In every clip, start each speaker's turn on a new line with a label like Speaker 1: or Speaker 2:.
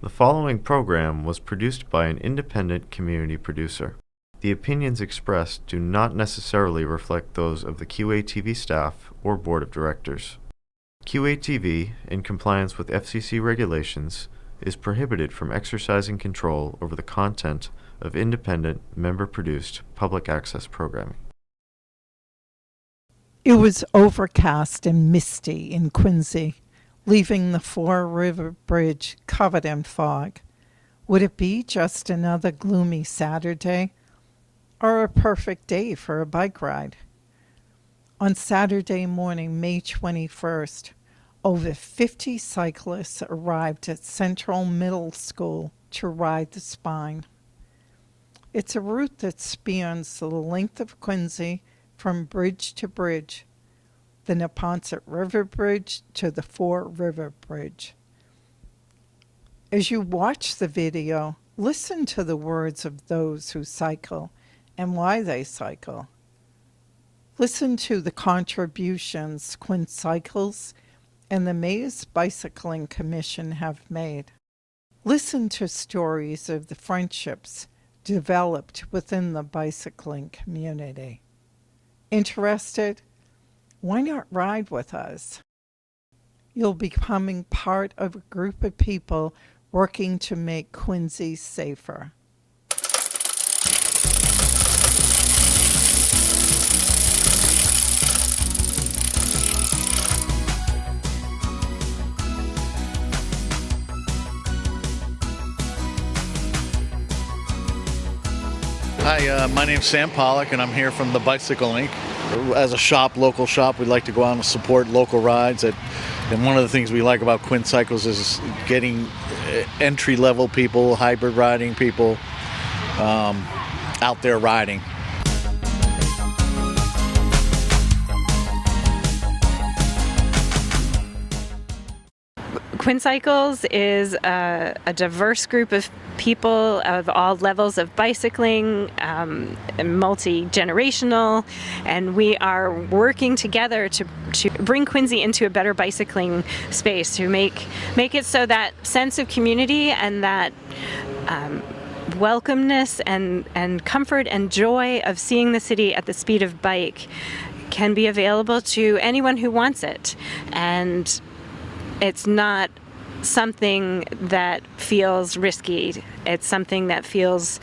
Speaker 1: The following program was produced by an independent community producer. The opinions expressed do not necessarily reflect those of the QATV staff or board of directors. QATV, in compliance with FCC regulations, is prohibited from exercising control over the content of independent, member-produced public access programming.
Speaker 2: It was overcast and misty in Quincy, leaving the Four River Bridge covered in fog. Would it be just another gloomy Saturday, or a perfect day for a bike ride? On Saturday morning, May 21st, over 50 cyclists arrived at Central Middle School to ride the Spine. It's a route that spans the length of Quincy from bridge to bridge, the Neponset River Bridge to the Four River Bridge. As you watch the video, listen to the words of those who cycle and why they cycle. Listen to the contributions Quincycles and the Mayor's Bicycling Commission have made. Listen to stories of the friendships developed within the bicycling community. Interested? Why not ride with us? You'll be becoming part of a group of people working to make Quincy safer.
Speaker 3: Hi, my name's Sam Pollock, and I'm here from the Bicycle Inc. As a shop, local shop, we like to go out and support local rides. And one of the things we like about Quincycles is getting entry-level people, hybrid riding people out there riding.
Speaker 4: Quincycles is a diverse group of people of all levels of bicycling, multi-generational, and we are working together to bring Quincy into a better bicycling space, to make it so that sense of community and that welcomeness and comfort and joy of seeing the city at the speed of bike can be available to anyone who wants it. And it's not something that feels risky. It's something that feels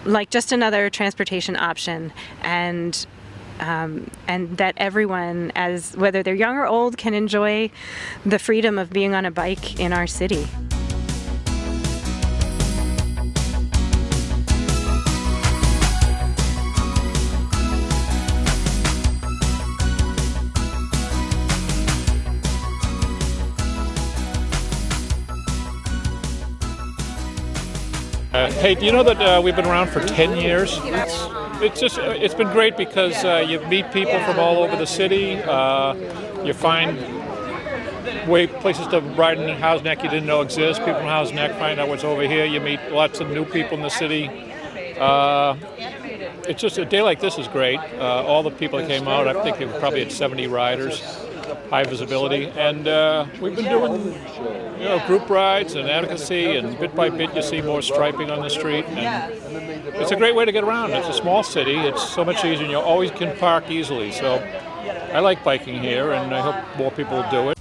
Speaker 4: like just another transportation option, and that everyone, as whether they're young or old, can enjoy the freedom of being on a bike in our city.
Speaker 5: Hey, do you know that we've been around for 10 years? It's been great because you meet people from all over the city. You find places to ride in Housneck you didn't know exist. People from Housneck find out what's over here. You meet lots of new people in the city. It's just a day like this is great. All the people that came out, I think they probably had 70 riders, high visibility, and we've been doing group rides and advocacy, and bit by bit you see more striping on the street, and it's a great way to get around. It's a small city, it's so much easier, and you always can park easily, so I like biking here, and I hope more people will do it.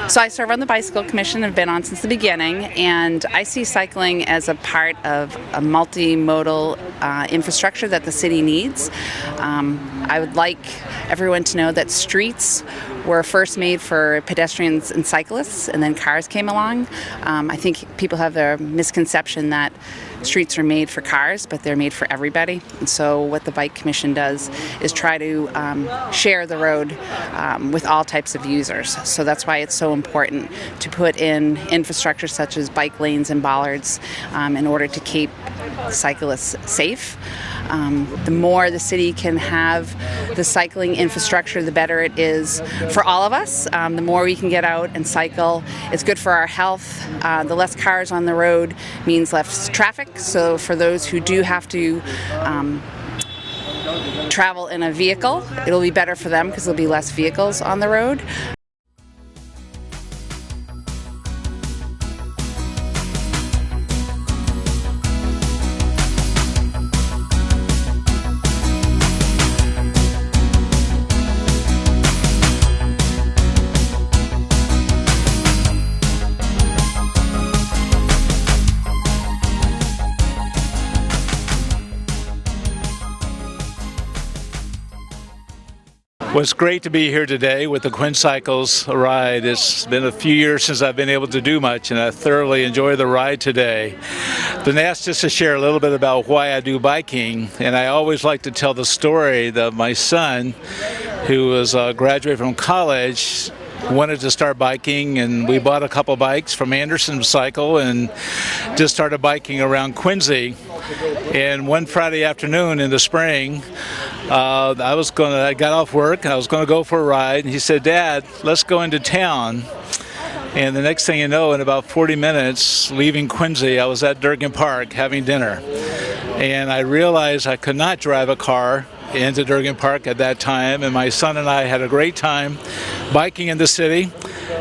Speaker 6: So I serve on the Bicycle Commission and have been on since the beginning, and I see cycling as a part of a multimodal infrastructure that the city needs. I would like everyone to know that streets were first made for pedestrians and cyclists, and then cars came along. I think people have their misconception that streets are made for cars, but they're made for everybody. And so what the Bike Commission does is try to share the road with all types of users. So that's why it's so important to put in infrastructure such as bike lanes and bollards in order to keep cyclists safe. The more the city can have the cycling infrastructure, the better it is for all of us. The more we can get out and cycle, it's good for our health. The less cars on the road means less traffic. So for those who do have to travel in a vehicle, it'll be better for them because there'll be less vehicles on the road.
Speaker 5: Well, it's great to be here today with the Quincycles ride. It's been a few years since I've been able to do much, and I thoroughly enjoy the ride today. Been asked just to share a little bit about why I do biking, and I always like to tell the story that my son, who was graduated from college, wanted to start biking, and we bought a couple bikes from Anderson Cycle and just started biking around Quincy. And one Friday afternoon in the spring, I got off work and I was going to go for a ride, and he said, "Dad, let's go into town." And the next thing you know, in about 40 minutes, leaving Quincy, I was at Durgan Park having dinner. And I realized I could not drive a car into Durgan Park at that time, and my son and I had a great time biking in the city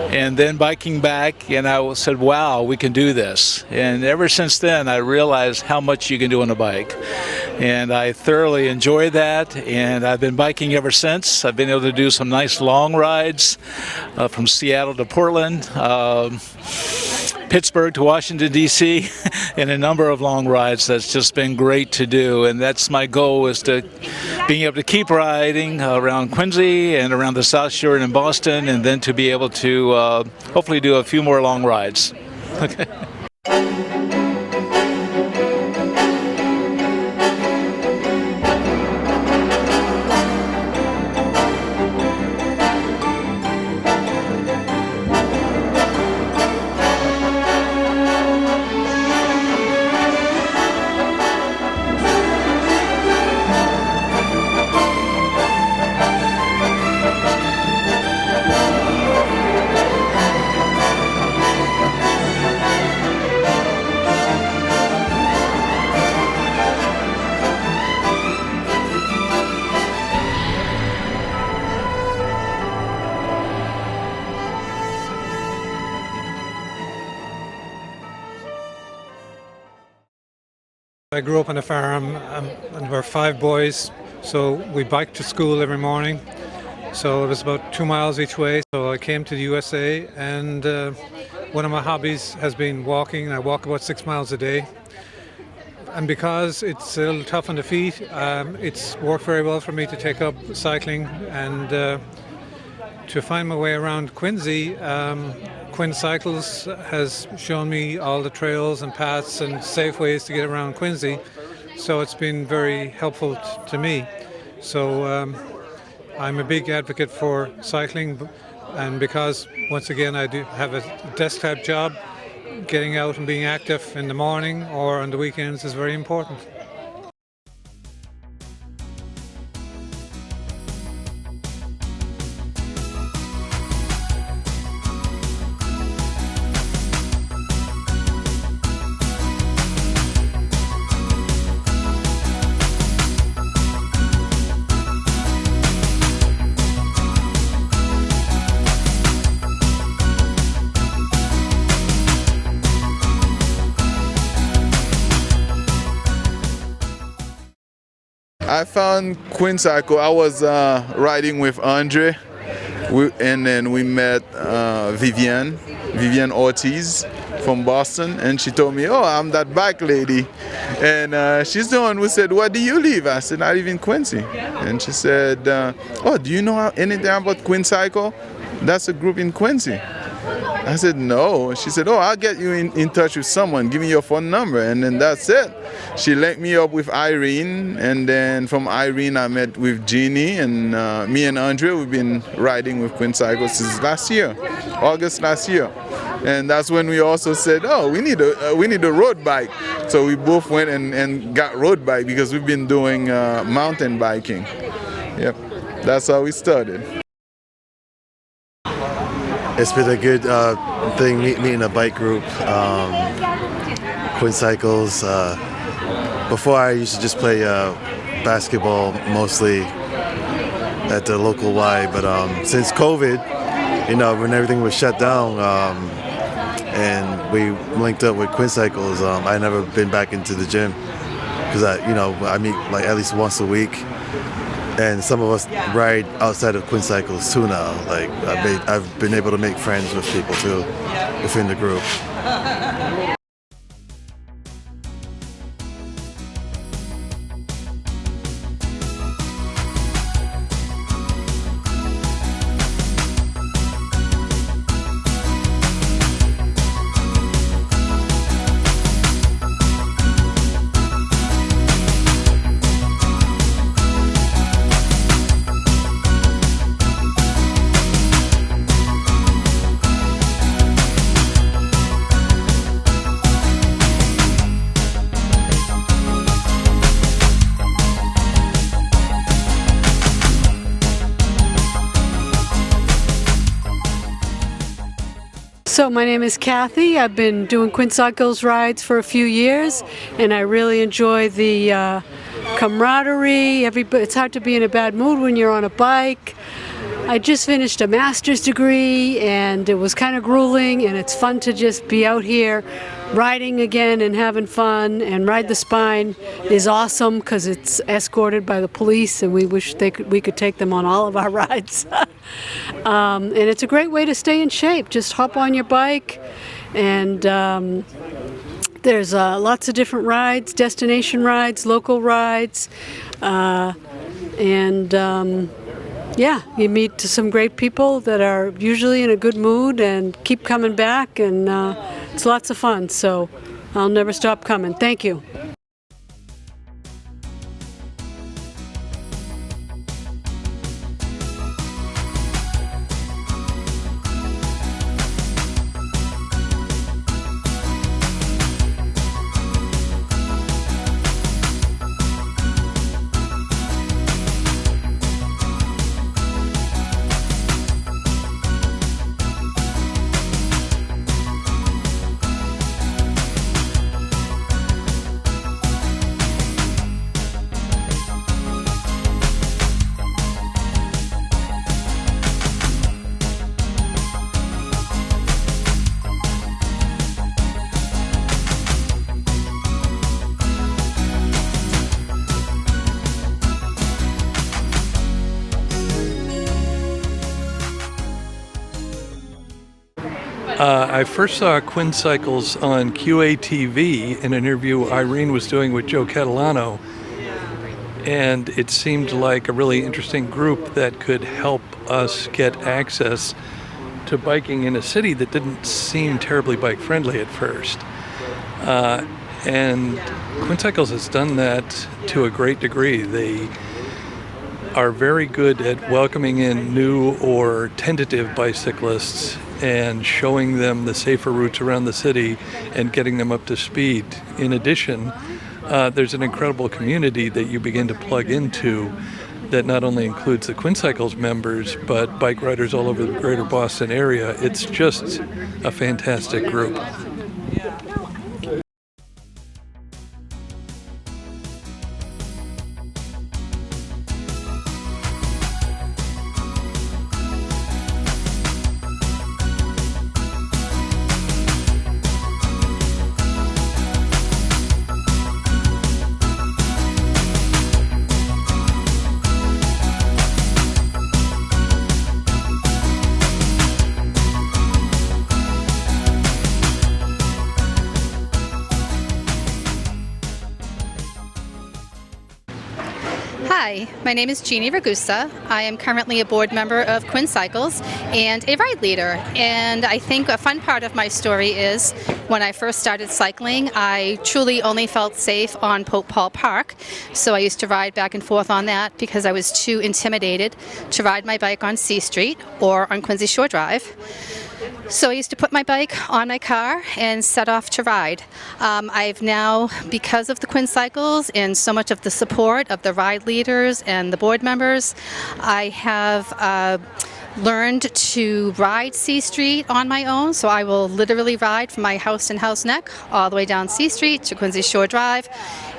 Speaker 5: and then biking back, and I said, wow, we can do this. And ever since then I realized how much you can do on a bike, and I thoroughly enjoy that, and I've been biking ever since. I've been able to do some nice long rides from Seattle to Portland, Pittsburgh to Washington, D.C., and a number of long rides. That's just been great to do, and that's my goal, is to being able to keep riding around Quincy and around the South Shore and in Boston, and then to be able to hopefully do a few more long rides. Okay.
Speaker 7: I grew up on a farm, and we're 5 boys, so we biked to school every morning. So it was about 2 miles each way. So I came to the USA, and one of my hobbies has been walking. I walk about 6 miles a day. And because it's a little tough on the feet, it's worked very well for me to take up cycling and to find my way around Quincy. Quincycles has shown me all the trails and paths and safe ways to get around Quincy, so it's been very helpful to me. So I'm a big advocate for cycling, and because once again I do have a desk-type job, getting out and being active in the morning or on the weekends is very important.
Speaker 8: I found Quincycle. I was riding with Andre, and then we met Vivian Ortiz from Boston, and she told me, "Oh, I'm that bike lady," and she's the one who said, "Where do you live?" I said, "I live in Quincy," and she said, "Oh, do you know anything about Quincycle? That's a group in Quincy." I said, no. She said, oh, I'll get you in touch with someone. Give me your phone number. And then that's it. She linked me up with Irene. And then from Irene, I met with Jeannie. And me and Andre, we've been riding with Quincycles since last year, August last year. And that's when we also said, oh, we need a road bike. So we both went and got road bike because we've been doing mountain biking. Yep, that's how we started.
Speaker 9: It's been a good thing meeting a bike group. Quincycles. Before I used to just play basketball mostly at the local Y, but since COVID, when everything was shut down and we linked up with Quincycles, I never been back into the gym because I meet like at least once a week. And some of us ride outside of Quincycles too now. Like I've been able to make friends with people too within the group.
Speaker 10: So my name is Kathy. I've been doing Quincycles rides for a few years, and I really enjoy the camaraderie. It's hard to be in a bad mood when you're on a bike. I just finished a master's degree, and it was kind of grueling, and it's fun to just be out here riding again and having fun. And Ride the Spine is awesome because it's escorted by the police, and we wish we could take them on all of our rides. And it's a great way to stay in shape. Just hop on your bike, and there's lots of different rides, destination rides, local rides, yeah, you meet some great people that are usually in a good mood and keep coming back, and it's lots of fun, so I'll never stop coming. Thank you.
Speaker 11: I first saw Quincycles on QATV in an interview Irene was doing with Joe Catalano, and it seemed like a really interesting group that could help us get access to biking in a city that didn't seem terribly bike friendly at first. And Quincycles has done that to a great degree. They are very good at welcoming in new or tentative bicyclists and showing them the safer routes around the city and getting them up to speed. In addition, there's an incredible community that you begin to plug into that not only includes the Quincycles members, but bike riders all over the greater Boston area. It's just a fantastic group.
Speaker 12: Hi, my name is Jeannie Ragusa. I am currently a board member of Quincycles and a ride leader. And I think a fun part of my story is when I first started cycling, I truly only felt safe on Pope Paul Park. So I used to ride back and forth on that because I was too intimidated to ride my bike on C Street or on Quincy Shore Drive. So I used to put my bike on my car and set off to ride. I've now, because of the Quincycles and so much of the support of the ride leaders and the board members, I have learned to ride C Street on my own. So I will literally ride from my house in House Neck all the way down C Street to Quincy Shore Drive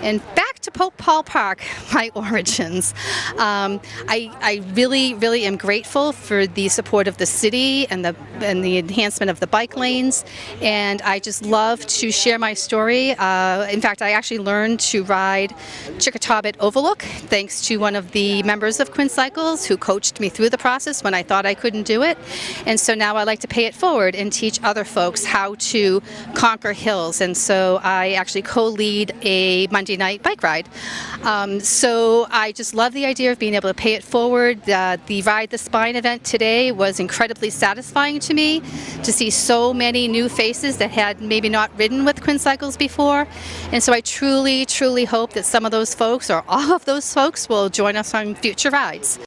Speaker 12: and back to Pope Paul Park, my origins. I really am grateful for the support of the city and the enhancement of the bike lanes, and I just love to share my story. In fact, I actually learned to ride Chickatawbit Overlook thanks to one of the members of Quincycles who coached me through the process when I thought I couldn't do it. And so now I like to pay it forward and teach other folks how to conquer hills. And so I actually co-lead a Monday night bike ride. So I just love the idea of being able to pay it forward. The Ride the Spine event today was incredibly satisfying to me to see so many new faces that had maybe not ridden with Quincycles before. And so I truly hope that some of those folks or all of those folks will join us on future rides.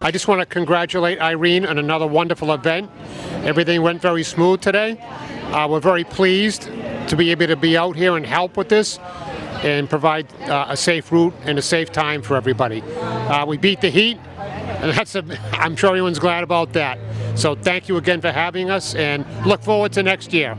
Speaker 13: I just want to congratulate Irene on another wonderful event. Everything went very smooth today. We're very pleased to be able to be out here and help with this and provide a safe route and a safe time for everybody. We beat the heat, and I'm sure everyone's glad about that. So thank you again for having us, and look forward to next year.